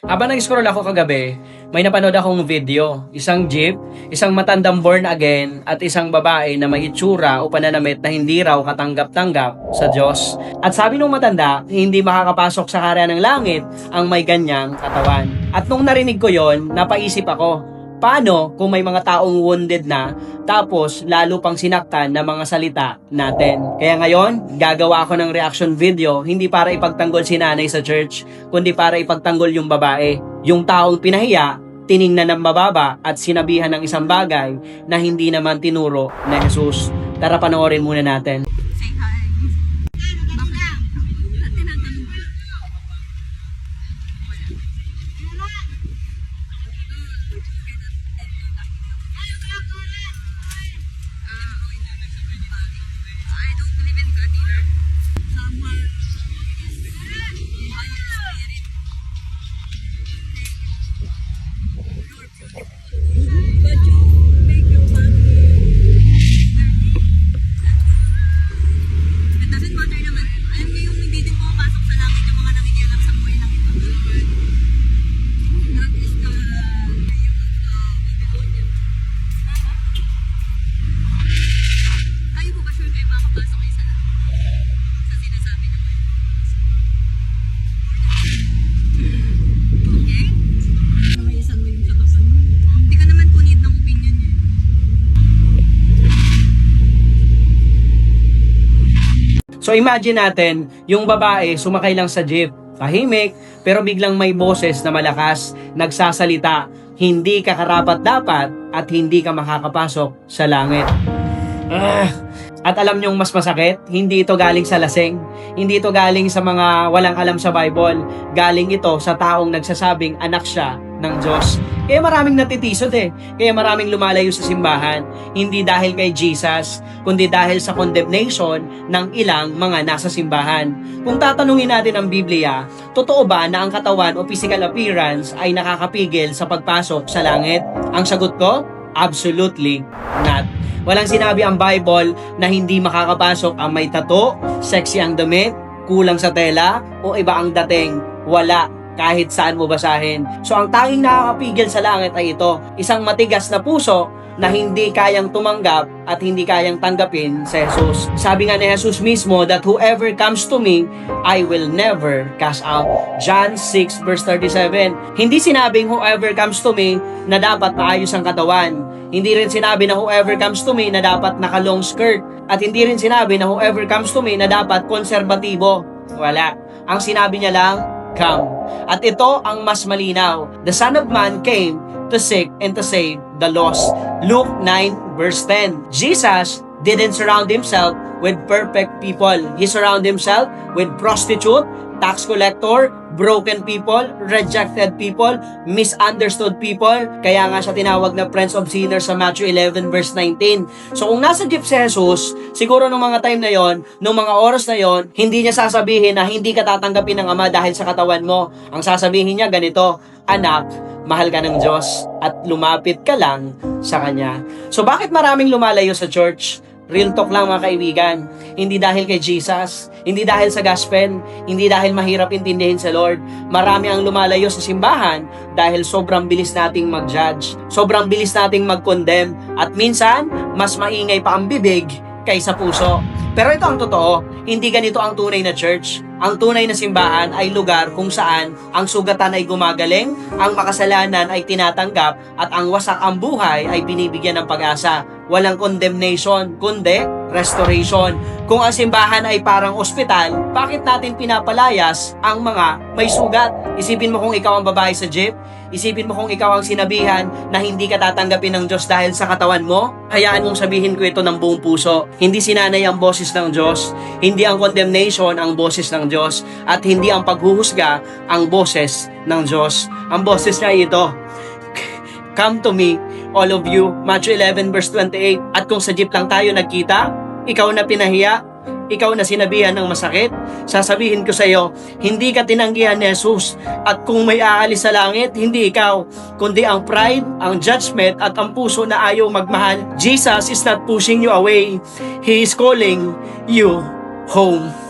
Habang nag-scroll ako kagabi, may napanood akong video. Isang jeep, isang matandang born again, at isang babae na may itsura o pananamit na hindi raw katanggap-tanggap sa Diyos. At sabi nung matanda, hindi makakapasok sa karya ng langit ang may ganyang katawan. At nung narinig ko yon, napaisip ako, paano kung may mga taong wounded na tapos lalo pang sinaktan na mga salita natin? Kaya ngayon, gagawa ako ng reaction video hindi para ipagtanggol si nanay sa church, kundi para ipagtanggol yung babae. Yung taong pinahiya, tiningnan ng mababa at sinabihan ng isang bagay na hindi naman tinuro na Jesus. Tara panoorin muna natin. Say hi. Bakla. At tinatanong ko. I don't believe in God either. Somewhere behind the spirit. You're beautiful. But you make your family dirty. It doesn't matter naman. Alam niyo yung hindi din pumapasok sa langit yung mga nakikialam sa buhay ng ito. That is the Babylonia. Kayo po ba sure kayo makapasok kayo sa langit? Sa sinasabi ng Bible. Okay? Nakayasan mo yung katapan mo. Hindi ka naman po need ng opinion niya. So imagine natin, yung babae sumakay lang sa jeep, tahimik, pero biglang may boses na malakas, nagsasalita, hindi ka karapat-dapat at hindi ka makakapasok sa langit. At alam niyong mas masakit, hindi ito galing sa lasing, hindi ito galing sa mga walang alam sa Bible, galing ito sa taong nagsasabing anak siya ng Diyos. Kaya maraming natitisod kaya maraming lumalayo sa simbahan, hindi dahil kay Jesus, kundi dahil sa condemnation ng ilang mga nasa simbahan. Kung tatanungin natin ang Biblia, totoo ba na ang katawan o physical appearance ay nakakapigil sa pagpasok sa langit? Ang sagot ko, absolutely not. Walang sinabi ang Bible na hindi makakapasok ang may tato, sexy ang damit, kulang sa tela, o iba ang dating. Wala, kahit saan mo basahin. So ang tanging nakakapigil sa langit ay ito, isang matigas na puso na hindi kayang tumanggap at hindi kayang tanggapin sa Jesus. Sabi nga ni Jesus mismo that whoever comes to me, I will never cast out. John 6 verse 37. Hindi sinabing whoever comes to me na dapat maayos ang katawan. Hindi rin sinabi na whoever comes to me na dapat naka-long skirt. At hindi rin sinabi na whoever comes to me na dapat konserbatibo. Wala. Ang sinabi niya lang, come. At ito ang mas malinaw. The Son of Man came to seek and to save the lost. Luke 9 verse 10. Jesus didn't surround himself with perfect people. He surrounded himself with prostitute, tax collector, broken people, rejected people, misunderstood people. Kaya nga siya tinawag na Prince of Sinners sa Matthew 11 verse 19. So kung nasa jeep si Jesus, siguro nung mga time na yon, nung mga oras na yon, hindi niya sasabihin na hindi ka tatanggapin ng Ama dahil sa katawan mo. Ang sasabihin niya ganito, anak, mahal ka ng Diyos at lumapit ka lang sa Kanya. So bakit maraming lumalayo sa church? Real talk lang mga kaibigan. Hindi dahil kay Jesus, hindi dahil sa gospel, hindi dahil mahirap intindihin sa Lord. Marami ang lumalayo sa simbahan dahil sobrang bilis nating mag-judge, sobrang bilis nating mag-condemn, at minsan, mas maingay pa ang bibig kaysa puso. Pero ito ang totoo, hindi ganito ang tunay na church. Ang tunay na simbahan ay lugar kung saan ang sugatan ay gumagaling, ang makasalanan ay tinatanggap, at ang wasak ang buhay ay binibigyan ng pag-asa. Walang condemnation, kundi restoration. Kung ang simbahan ay parang ospital, bakit natin pinapalayas ang mga may sugat? Isipin mo kung ikaw ang babae sa jeep, isipin mo kung ikaw ang sinabihan na hindi ka tatanggapin ng Diyos dahil sa katawan mo. Hayaan mong sabihin ko ito ng buong puso. Hindi sinanay ang boses ng Diyos, hindi ang condemnation ang boses ng Diyos, at hindi ang paghuhusga ang boses ng Diyos. Ang boses niya ay ito, come to me, all of you. Matthew 11 verse 28. At kung sa jeep lang tayo nagkita, ikaw na pinahiya, ikaw na sinabihan ng masakit, sasabihin ko sa iyo, hindi ka tinanggihan ni Jesus. At kung may aalis sa langit, hindi ikaw, kundi ang pride, ang judgment, at ang puso na ayaw magmahal. Jesus is not pushing you away. He is calling you home.